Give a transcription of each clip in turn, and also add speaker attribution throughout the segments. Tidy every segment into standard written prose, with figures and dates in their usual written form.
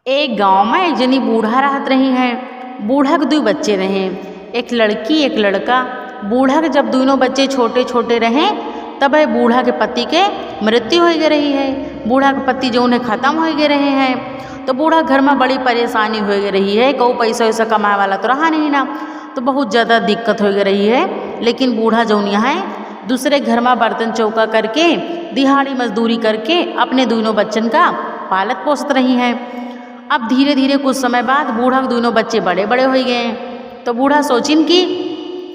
Speaker 1: एक गांव में एक जनी बूढ़ा रहत रही हैं। बूढ़ा के 2 बच्चे रहे, एक लड़की एक लड़का। बूढ़ा के जब दोनों बच्चे छोटे छोटे रहे तब बूढ़ा के पति के मृत्यु हो गई रही है। बूढ़ा के पति जो उन्हें ख़त्म हो गए रहे हैं, तो बूढ़ा घर में बड़ी परेशानी हो गई रही है। कोई पैसा वैसा कमाए वाला तो रहा नहीं ना, तो बहुत ज़्यादा दिक्कत हो गई रही है। लेकिन बूढ़ा जो यहाँ है दूसरे घर में बर्तन चौका करके दिहाड़ी मजदूरी करके अपने दोनों बच्चन का पालत पोसत रही हैं। अब धीरे धीरे कुछ समय बाद बूढ़ा के दोनों बच्चे बड़े बड़े हो गए, तो बूढ़ा सोचिन कि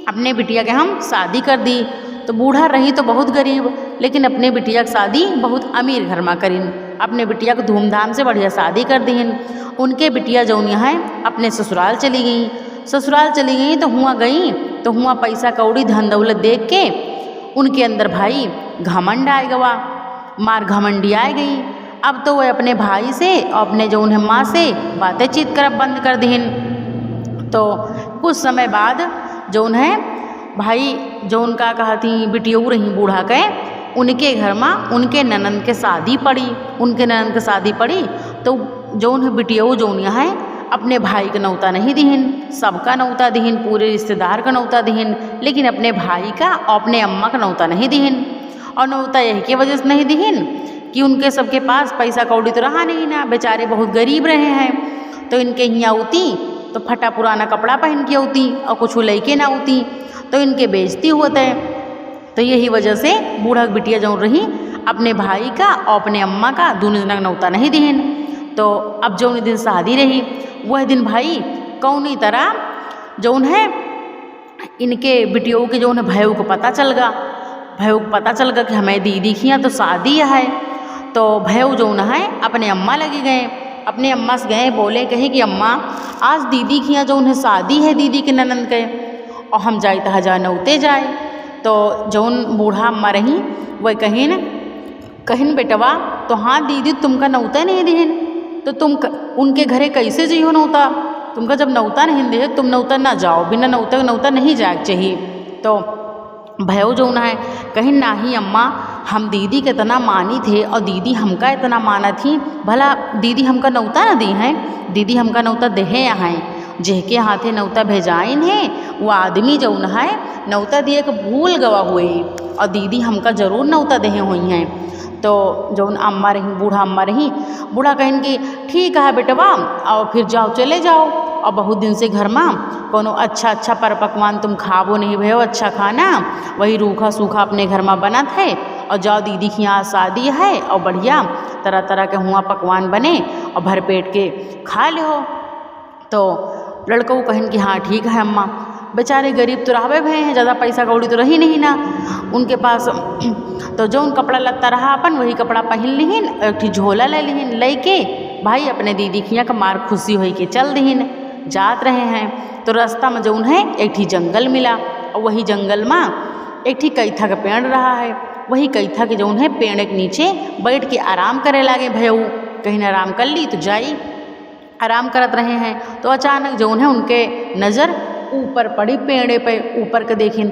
Speaker 1: अपने बिटिया के हम शादी कर दी। तो बूढ़ा रही तो बहुत गरीब, लेकिन अपने बिटिया की शादी बहुत अमीर घर में करीन। अपने बिटिया को धूमधाम से बढ़िया शादी कर दीन। उनके बिटिया जौन यहाँ है अपने ससुराल चली गई। ससुराल चली गई तो हुआ पैसा कौड़ी धन दौलत देख के उनके अंदर भाई घमंड आए गवा, मार घमंडी आ गई। अब तो वह अपने भाई से और अपने जो उन्हें माँ से बातें चीत कर बंद कर दीन। तो कुछ समय बाद जो उन्हें भाई जो उनका कहती बिटियऊ रही बूढ़ा के, उनके घर में उनके ननंद के शादी पड़ी। उनके ननंद के शादी पड़ी तो जो उन्हें बिटियऊ जो यहाँ है अपने भाई का नौता नहीं दीन, सबका नौता दीन, पूरे रिश्तेदार का नौता दीन, लेकिन अपने भाई का और अपने अम्मा का नौता नहीं दीन। और नौता यही की वजह से नहीं दीन कि उनके सबके पास पैसा कौड़ी तो रहा नहीं ना, बेचारे बहुत गरीब रहे हैं। तो इनके यहाँ उती तो फटा पुराना कपड़ा पहन के उती और कुछ लैके ना उती, तो इनके बेइज्जती होते हैं। तो यही वजह से बूढ़ा बिटिया जो रही अपने भाई का और अपने अम्मा का दोनों जना नौता नहीं दीन। तो अब जो दिन शादी रही वह दिन भाई कौनी तरह जो उन्हें इनके बिटियों के जो उन्हें भैया को पता चल गा। भैया को पता चल गा कि हमें दीदी की यहाँ तो शादी है। तो भैया जो न है अपने अम्मा लगे गए, अपने अम्मा से गए बोले कहे कि अम्मा आज दीदी की यहाँ जो उन्हें शादी है दीदी के ननंद के, और हम जाए तो हजार नौते जाए। तो जौन बूढ़ा अम्मा रही वह कहिन बेटवा तो हाँ दीदी तुमका नौता नहीं दीन, तो तुम उनके घरे कैसे जियो नौता, तुमका जब नौता नहीं दे तुम नौता ना जाओ, बिना नौता नहीं जाए चाहिए। तो भयो जो ना है कहीं ना ही अम्मा हम दीदी के इतना मानी थे और दीदी हमका इतना माना थी, भला दीदी हमका नौता ना दी हैं, दीदी हमका नौता देहे यहाँ जेहके हाथे नौता भेजाइन है वो आदमी जो न है नौता दिए के भूल गवा हुए और दीदी हमका जरूर नौता देहे हुई हैं। तो जो अम्मा रही बूढ़ा अम्मा रही, बूढ़ा कहें कि ठीक है बेटवा और फिर जाओ चले जाओ, और बहुत दिन से घर में कोनो अच्छा पर पकवान तुम खाबो नहीं भयो, अच्छा खाना वही रूखा सूखा अपने घर में बनत है, और जाओ दीदी की यहाँ शादी है और बढ़िया तरह तरह के हुआ पकवान बने और भर पेट के खा ले हो। तो लड़कों को कहें कि हाँ ठीक है अम्मा, बेचारे गरीब तो रहबे भे हैं, ज़्यादा पैसा कौड़ी तो रही नहीं ना उनके पास। तो जो उन कपड़ा लत्ता रहा अपन वही कपड़ा पहन लिहिन, एक ठी झोला ले लिहिन, लेके भाई अपने दीदी खिया का मार खुशी हो के चल दीन। जात रहे हैं तो रास्ता में जो उन्हें एक ठी जंगल मिला, और वही जंगल में एक ठी कैथा का पेड़ रहा है। वही कैथा के जो उन्हें पेड़ के नीचे बैठ के आराम करे लागे भयऊ, कहीं आराम कर ली तो जाई आराम करत रहे हैं। तो अचानक जो उन्हें उनके नज़र ऊपर पड़ी पेड़े पे, ऊपर के देखिन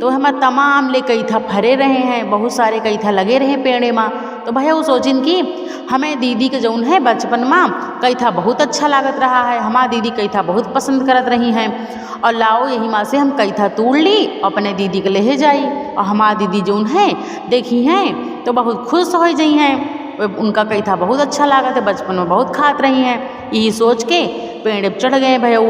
Speaker 1: तो हमें तमाम ले कैथा फरे रहे हैं, बहुत सारे कैथा लगे रहे पेड़े में। तो भैया वो सोचिन कि हमें दीदी के जौन है बचपन में कैथा बहुत अच्छा लागत रहा है, हमारा दीदी कैथा बहुत पसंद करत रही हैं, और लाओ यही माँ से हम कैथा तोड़ ली अपने दीदी के ले जाई, और हमारा दीदी जौन है देखी हैं तो बहुत खुश हो जाई हैं, उनका कैथा बहुत अच्छा लागत है, बचपन में बहुत खात रही हैं। यही सोच के पेड़ पर चढ़ गए भैया,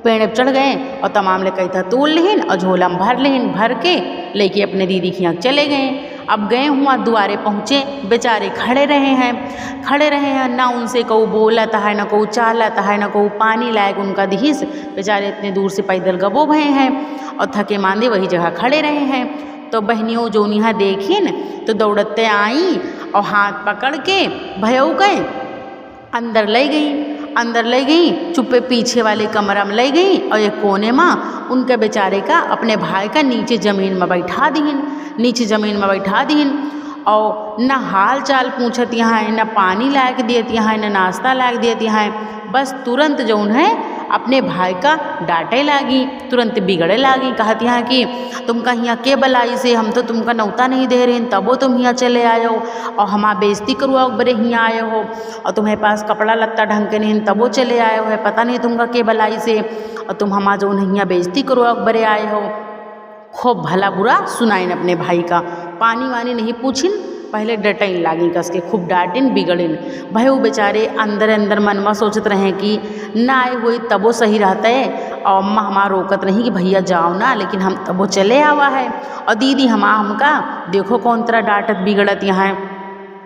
Speaker 1: पेड़ पर चढ़ गए और तमाम ले कैथा तोड़ लिहिन और झोला में भर लिहिन, भर के लेके अपने दीदी के यहाँ चले गए। अब गए हुआ द्वारे पहुँचे, बेचारे खड़े रहे हैं, ना उनसे कहू बोलता है, ना कहू चाहता है, ना कहू पानी लायक उनका दिहिस, बेचारे इतने दूर से पैदल गबो भये हैं और थके मांदे वही जगह खड़े रहे हैं। तो बहनियों जो यहाँ देखिन तो दौड़ते आई और हाथ पकड़ के भयऊ के अंदर ले गई, चुप्पे पीछे वाले कमरा में ले गई, और एक कोने में उनके बेचारे का अपने भाई का नीचे ज़मीन में बैठा दीन, और न हाल चाल पूछत यहाँ है, न पानी लायक दियत यहाँ है, न नाश्ता लायक दियत यहाँ है, बस तुरंत जो है अपने भाई का डांटे लागी, तुरंत बिगड़े लागी। कहती हैं कि तुमका यहाँ के बलाई से, हम तो तुमका नौता नहीं दे रहे हैं, तबो तुम यहाँ चले आए हो और हमारा बेइज्जती करवाओ बड़े यहाँ आए हो, और तुम्हारे पास कपड़ा लत्ता ढंग के नहीं तबो चले आए हो, है पता नहीं तुमका के बलाई से, और तुम हमारा जो यहाँ बेइज्जती करवाओ बड़े आए हो। खूब भला बुरा सुनाइन अपने भाई का, पानी वानी नहीं पूछिन, पहले डटाइन लागी कस के, खूब डांटिन बिगड़िन। भाई वो बेचारे अंदर अंदर मन में सोचत रहे कि ना आए हुई तबो सही रहता है, और अम्मा हमारा रोकत नहीं कि भैया जाओ ना, लेकिन हम तबो चले आवा है, और दीदी हमका देखो कौन तरह डांटत बिगड़त यहाँ।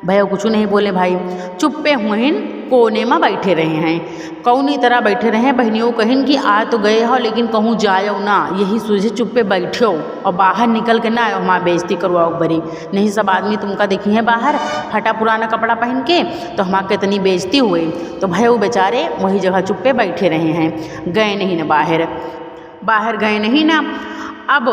Speaker 1: भैया कुछ नहीं बोले, भाई चुप्पे हुइन कोने में बैठे रहे हैं, कौनी तरह बैठे रहे हैं। बहनियों कहिन कि आ तो गए हो लेकिन कहूँ जाओ ना, यही सोचे चुप्पे बैठो और बाहर निकल के ना आयो हमारा बेइज्जती करवाओ बरी, नहीं सब आदमी तुमका देखी है बाहर फटा पुराना कपड़ा पहन के, तो हमारा कितनी बेइज्जती हुई। तो भाई वो बेचारे वही जगह चुप्पे बैठे रहे हैं, गए नहीं ना बाहर गए नहीं ना। अब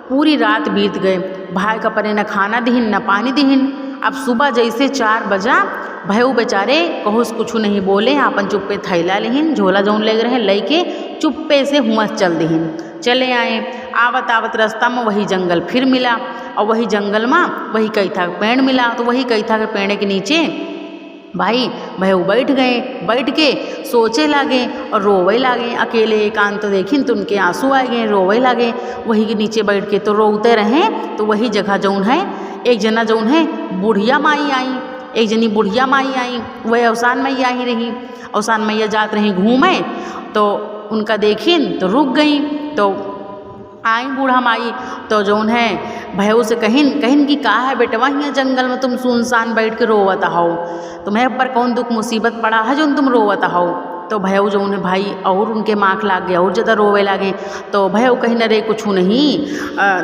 Speaker 1: पूरी रात बीत गए, भाई का परे न खाना दिहिन न पानी दिहिन। अब सुबह जैसे 4 बजा भयऊ बेचारे कहूस कुछ नहीं बोले, अपन चुप्पे थैला लेहिन, झोला जौन ले रहे लेके चुप्पे से हुआ चल दिहिन। चले आए, आवत आवत रास्ता में वही जंगल फिर मिला, और वही जंगल में वही कैथा का पेड़ मिला। तो वही कैथा के पेड़ के नीचे भाई भयऊ बैठ गए, बैठ के सोचे लागे और रोवे लागे। अकेले एकांत तो देखिन तो उनके आंसू आ गए, रोवे लागे। वही के नीचे बैठ के तो रोते रहे। तो वही जगह जौन है एक जना जौन है बुढ़िया माई आई, एक जनी बुढ़िया माई आई, वह अवसान मैया ही रही। अवसान मैया जात रही घूमे, तो उनका देखिन तो रुक गई। तो आई बूढ़ा माई, तो जौन है भयऊ से कहिन कि का है बेटवा यहाँ जंगल में तुम सुनसान बैठ के रोवत हो, तुम्हें ऊपर कौन दुख मुसीबत पड़ा है जो तुम रोवत हो। तो भयऊ जौन है भाई और उनके माँख लाग गया और ज़्यादा रोवे लागे। तो भयऊ कहीं अरे कुछ नहीं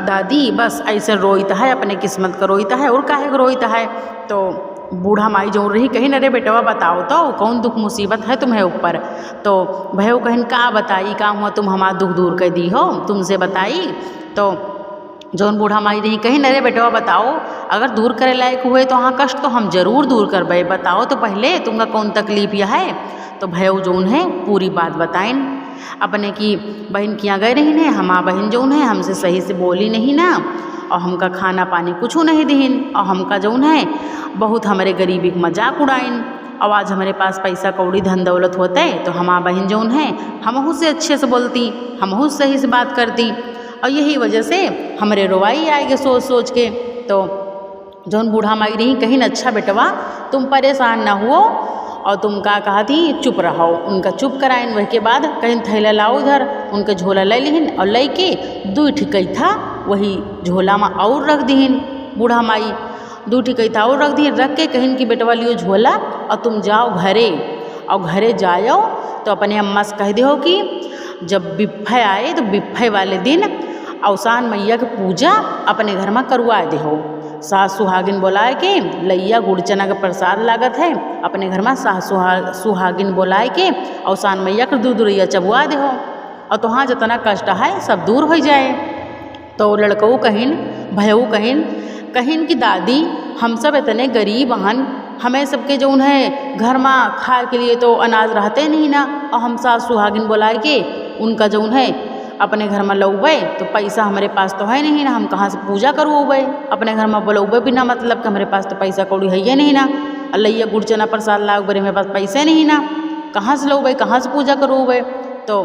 Speaker 1: दादी, बस ऐसे रोईता है, अपने किस्मत का रोईता है और काहे को रोईता है। तो बूढ़ा माई जो रही कहीं अरे बेटवा बताओ तो कौन दुख मुसीबत है तुम्हें ऊपर। तो भयऊ कहिन का बताई, का हुआ तुम हमारा दुख दूर कर दी हो, तुमसे बताई। तो जौन बूढ़ा माई रही कहीं अरे बेटवा बताओ, अगर दूर करे लायक हुए तो हाँ कष्ट तो हम जरूर दूर करबे, बताओ तो पहले तुमका कौन तकलीफ यह है। तो भयऊ जौन है पूरी बात बताइन अपने की बहन किया गए रही ने, हमारा बहन जौन है हमसे सही से बोली नहीं ना, और हमका खाना पानी कुछ नहीं दीन, और हमका जौन है बहुत हमारे गरीबी का मजाक उड़ाइन। और आज हमारे पास पैसा कौड़ी धन दौलत होते तो हमारा बहन जौन है हमहू से अच्छे से बोलती, हमहू सही से बात करती, और यही वजह से हमारे रोवाई आएगी सोच सोच के। तो जौन बूढ़ा माई रही कहीं अच्छा बेटवा तुम परेशान ना हुओ, और तुम का कहा थी चुप रहो। उनका चुप कराइन, वही के बाद कहीं थैला लाओ इधर, उनका झोला ले लिहिन और ले के 2 ठिकई था वही झोला में और रख दीहिन। बूढ़ा माई 2 ठिकई था और रख दीहिन, रख के कहिन कि बेटवा लियो झोला और तुम जाओ घरे, और घरे जाओ तो अपने अम्मा से कह दो कि जब बिफ्फे आए तो बिफ्फे वाले दिन अवसान मैया की पूजा अपने घर में करवा दे हो। सास सुहागिन बुलाए के लैया गुड़ चना का प्रसाद लागत है, अपने घर में सास सुहागिन बुलाए के अवसान मैया का दूध रुइया चबुआ दे हो, और तो हाँ जितना कष्ट है सब दूर हो जाए। तो लड़कऊ कहिन भयऊ कहिन कि दादी हम सब इतने गरीब हन, हमें सबके जो है घर में खाए के लिए तो अनाज रहते नहीं ना, और हम सास सुहागिन बुलाए के उनका जो है अपने घर में लौबे तो पैसा हमारे पास तो है नहीं ना, हम कहाँ से पूजा करवाबे। अपने घर में बुलौबे बिना मतलब कि हमारे पास तो पैसा कौड़ी है ही नहीं ना, अल्लैया गुड़ चना प्रसाद लाओ बरे मेरे पास पैसे नहीं ना, कहाँ से लौबे कहाँ से पूजा करवाबे। तो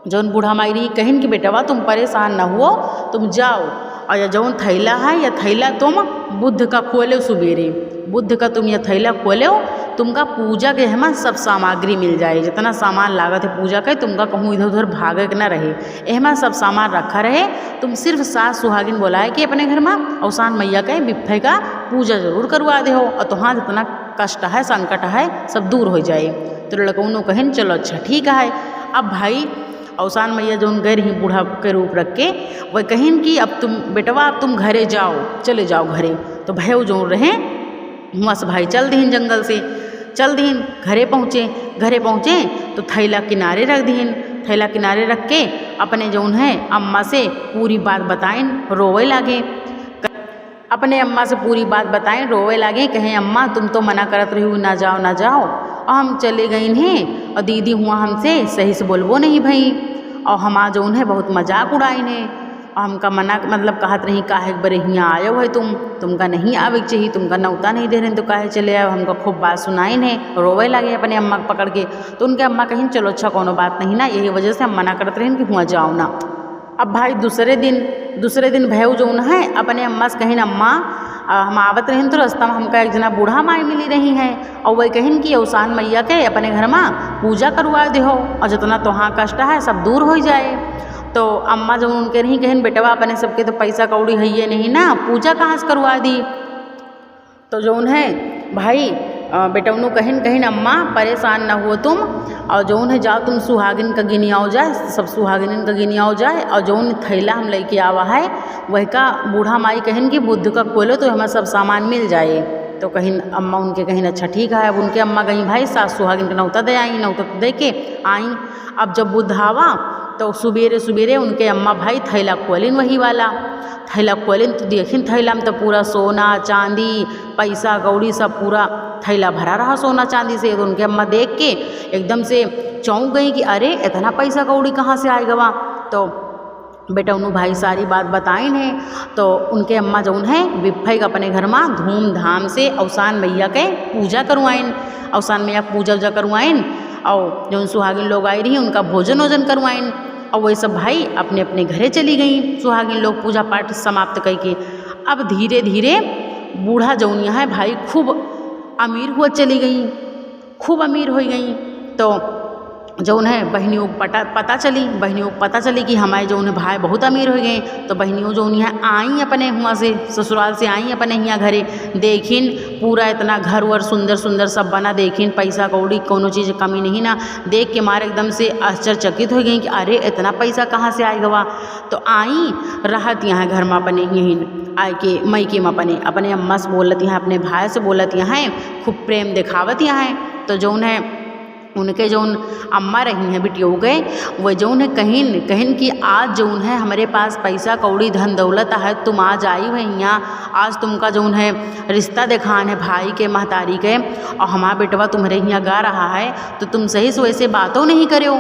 Speaker 1: जौन बूढ़ा माई रही कहिन कि बेटवा तुम परेशान ना हुओ, तुम जाओ और या जौन थैला है या थैला तुम बुद्ध का खोलो, सुबेरे बुद्ध का तुम यह थैला खोलो, तुमका पूजा के हमें सब सामग्री मिल जाए, जितना सामान लागत है पूजा का तुमका कहूँ इधर उधर भागे के ना रहे, एहमा सब सामान रखा रहे। तुम सिर्फ सास सुहागिन बोलाए कि अपने घर में अवसान मैया के बिफ्फे का पूजा जरूर करवा दे हो, और तो हाँ जितना कष्ट है संकट है सब दूर हो जाए। तो लड़कों कहें चलो अच्छा ठीक है। अब भाई अवसान मैया जो गए रही बूढ़ा के रूप रख के, वह कहें कि अब तुम बेटवा अब तुम घरे जाओ, चले जाओ घरे। तो भयऊ जो रहे वहाँ से भाई चल दीन, जंगल से चल दीन, घरे पहुँचे तो थैला किनारे रख दीन, थैला किनारे रख के अपने जो है अम्मा से पूरी बात बताएं, रोवे लागे। अपने अम्मा से पूरी बात बताएं, रोवे लागे, कहें अम्मा तुम तो मना करत रही हो ना जाओ ना जाओ, और हम चले गई हैं और दीदी हुआ हमसे सही से बोलबो नहीं भई और हमा जौन है बहुत मजाक उड़ाइन है और हमका मना मतलब कहत रही काहे बरे हियाँ आयो है तुमका नहीं आवे चाहिए, तुमका नौता नहीं दे रहे तो काहे चले आए। हमका खूब बात सुनाइन है, रोवे लगे अपने अम्मा को पकड़ के। तो उनके अम्मा कहीं चलो अच्छा कोनो बात नहीं ना, यही वजह से हम मना करते रहे कि हुआ जाओ ना। अब भाई दूसरे दिन भैया जौन है अपने अम्मा से कहीं अम्मा हम आवत रही तो रास्ता में हमका एक जना बूढ़ा माई मिली रही है और वही कहिन कि औसान मैया के अपने घर में पूजा करवा देहो और जितना तोहाँ कष्ट है सब दूर हो जाए। तो अम्मा जब उनके नहीं कहिन बेटवा अपने सबके तो पैसा कौड़ी है ये नहीं ना, पूजा कहाँ से करवा दी। तो जौन है भाई बेटवनु कहिन अम्मा परेशान ना हो तुम और जौन है जाओ तुम सुहागिन का गिनियाओ जाए, सब सुहागिन का गिनियाओ जाए और जौन थैला हम लेके आवा है वही का बूढ़ा माई कहिन कि बुद्ध का खोलो तो हमें सब सामान मिल जाए। तो कहिन अम्मा उनके कहिन अच्छा ठीक है। अब उनके अम्मा कहीं भाई सास सुहागिन का नौता दे आई, नौता दे के आई। अब जब बुद्ध आवा तो सुबेरे उनके अम्मा भाई थैला खोलिन, वही वाला थैला खोलिन तो देखिन थैला में तो पूरा सोना चांदी पैसा कौड़ी सब पूरा थैला भरा रहा सोना चांदी से। तो उनके अम्मा देख के एकदम से चौंक गई कि अरे इतना पैसा कौड़ी कहाँ से आएगा वहाँ। तो बेटा उन्होंने भाई सारी बात बताइन है। तो उनके अम्मा जौन है विफई अपने घर में धूमधाम से औसान मैया के पूजा करवाइन, औसान मैया पूजा उजा करवाइन और जौन सुहागिन लोग आई रही उनका भोजन वोजन करवाइन। और वही सब भाई अपने अपने घरे चली गई सुहागिन लोग पूजा पाठ समाप्त करके। अब धीरे धीरे बूढ़ा जौनिया है भाई खूब अमीर हुआ चली गई, खूब अमीर हो गई। तो जौन है बहनियों को पता चली कि हमारे जौन है भाई बहुत अमीर हो गए। तो बहनियों जौन है आई अपने हुआ से ससुराल से आई अपने यहाँ घरे, देखिन पूरा इतना घर वर सुंदर सुंदर सब बना, देखिन पैसा कौड़ी कोनो चीज़ कमी नहीं ना। देख के मारे एकदम से आश्चर्यचकित हो गई कि अरे इतना पैसा कहाँ से आएगा वहाँ। तो आई रहत यहाँ घर में अपने यहीं आए के मैके में अपने अम्मा से बोलत यहाँ, अपने भाई से बोलत यहाँ, खूब प्रेम दिखावत यहाँ। तो जौन है उनके जौन अम्मा रही हैं बिटियों गए वह जौन है कहिन कि आज जौन है हमारे पास पैसा कौड़ी धन दौलत है, तुम आज आई हो यहाँ, आज तुमका जौन है रिश्ता दिखान है भाई के महतारी के और हमारा बेटवा तुम्हारे यहाँ गा रहा है। तो तुम सही से वैसे बातों नहीं करो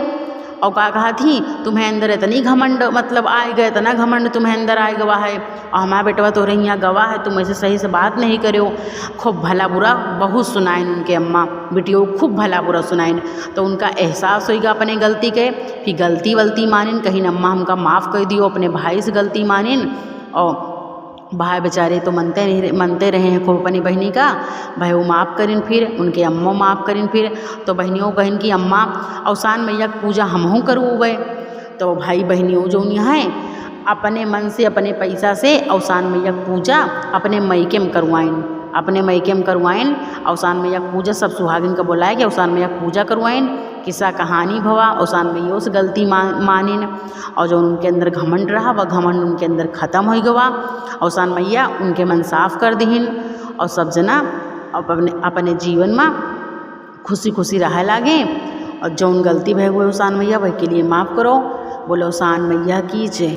Speaker 1: और क्या कहा थी तुम्हें अंदर इतनी घमंड मतलब आए गए, इतना घमंड तुम्हें अंदर आए गवा है और हमारा बेटवा तो यहाँ गवा है, तुम ऐसे सही से बात नहीं करो। खूब भला बुरा बहुत सुनाइन उनके अम्मा बिटियों, खूब भला बुरा सुनाइन। तो उनका एहसास होगा अपने गलती के, फिर गलती वलती मानिन कहीं अम्मा हमका माफ़ कर दियो, अपने भाई से गलती मानिन। और भाई बेचारे तो मनते रहे हैं खूब अपनी बहनी का, भाई वो माफ़ करिन, फिर उनके अम्मा माफ़ करिन। फिर तो बहनियों कहन कि अम्मा औसान मैया की पूजा हमहूँ करवाए। तो भाई बहनियों जो यहाँ है अपने मन से अपने पैसा से औसान मैया की पूजा अपने मैके में करवाइन, औसान मैया की पूजा सब सुहागिन का बोलाए कि औसान मैया की पूजा करवाइन। किस्सा कहानी भवा औसान मैया से गलती मानिन और जो उनके अंदर घमंड रहा वह घमंड उनके अंदर ख़त्म हो गवा। औसान मैया उनके मन साफ कर दीन और सब जना अपने जीवन में खुशी खुशी रह लागे। और जौन गलती भय हुए औसान मैया वह के लिए माफ़ करो। बोलो औसान मैया की जय।